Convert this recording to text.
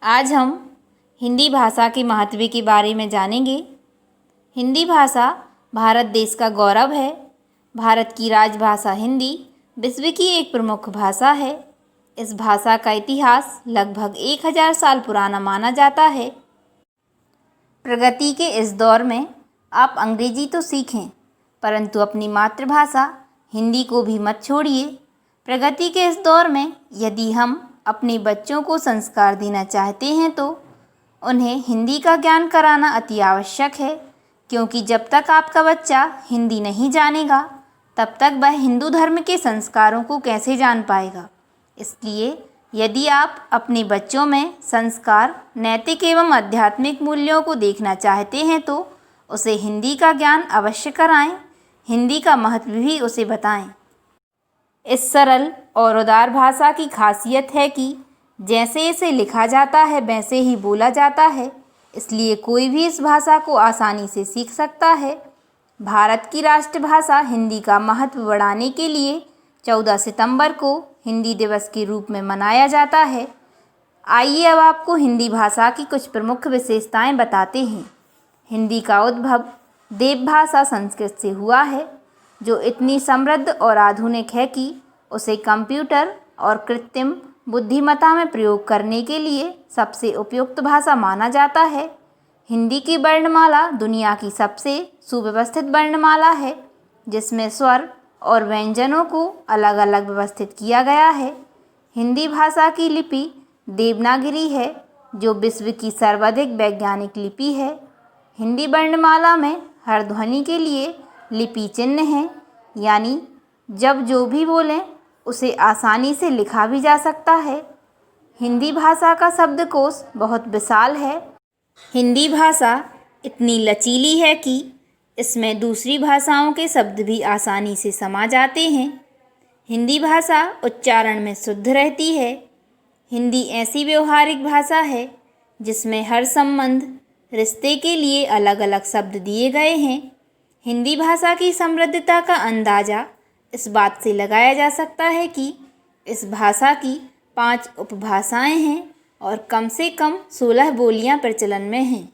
आज हम हिंदी भाषा के महत्व के बारे में जानेंगे। हिंदी भाषा भारत देश का गौरव है। भारत की राजभाषा हिंदी विश्व की एक प्रमुख भाषा है। इस भाषा का इतिहास लगभग 1000 साल पुराना माना जाता है। प्रगति के इस दौर में आप अंग्रेजी तो सीखें, परंतु अपनी मातृभाषा हिंदी को भी मत छोड़िए। प्रगति के इस दौर में यदि हम अपने बच्चों को संस्कार देना चाहते हैं तो उन्हें हिंदी का ज्ञान कराना अति आवश्यक है, क्योंकि जब तक आपका बच्चा हिंदी नहीं जानेगा तब तक वह हिंदू धर्म के संस्कारों को कैसे जान पाएगा। इसलिए यदि आप अपने बच्चों में संस्कार, नैतिक एवं आध्यात्मिक मूल्यों को देखना चाहते हैं तो उसे हिंदी का ज्ञान अवश्य कराएं। हिंदी का महत्व भी उसे बताएं। इस सरल और उदार भाषा की खासियत है कि जैसे इसे लिखा जाता है वैसे ही बोला जाता है, इसलिए कोई भी इस भाषा को आसानी से सीख सकता है। भारत की राष्ट्रभाषा हिंदी का महत्व बढ़ाने के लिए 14 सितंबर को हिंदी दिवस के रूप में मनाया जाता है। आइए अब आपको हिंदी भाषा की कुछ प्रमुख विशेषताएं बताते हैं। हिंदी का उद्भव देवभाषा संस्कृत से हुआ है, जो इतनी समृद्ध और आधुनिक है कि उसे कंप्यूटर और कृत्रिम बुद्धिमत्ता में प्रयोग करने के लिए सबसे उपयुक्त भाषा माना जाता है। हिंदी की वर्णमाला दुनिया की सबसे सुव्यवस्थित वर्णमाला है, जिसमें स्वर और व्यंजनों को अलग अलग व्यवस्थित किया गया है। हिंदी भाषा की लिपि देवनागरी है, जो विश्व की सर्वाधिक वैज्ञानिक लिपि है। हिंदी वर्णमाला में हर ध्वनि के लिए लिपि चिन्ह है, यानी जब जो भी बोलें उसे आसानी से लिखा भी जा सकता है। हिंदी भाषा का शब्दकोश बहुत विशाल है। हिंदी भाषा इतनी लचीली है कि इसमें दूसरी भाषाओं के शब्द भी आसानी से समा जाते हैं। हिंदी भाषा उच्चारण में शुद्ध रहती है। हिंदी ऐसी व्यवहारिक भाषा है जिसमें हर संबंध, रिश्ते के लिए अलग अलग शब्द दिए गए हैं। हिंदी भाषा की समृद्धता का अंदाज़ा इस बात से लगाया जा सकता है कि इस भाषा की 5 उपभाषाएं हैं और कम से कम 16 बोलियां प्रचलन में हैं।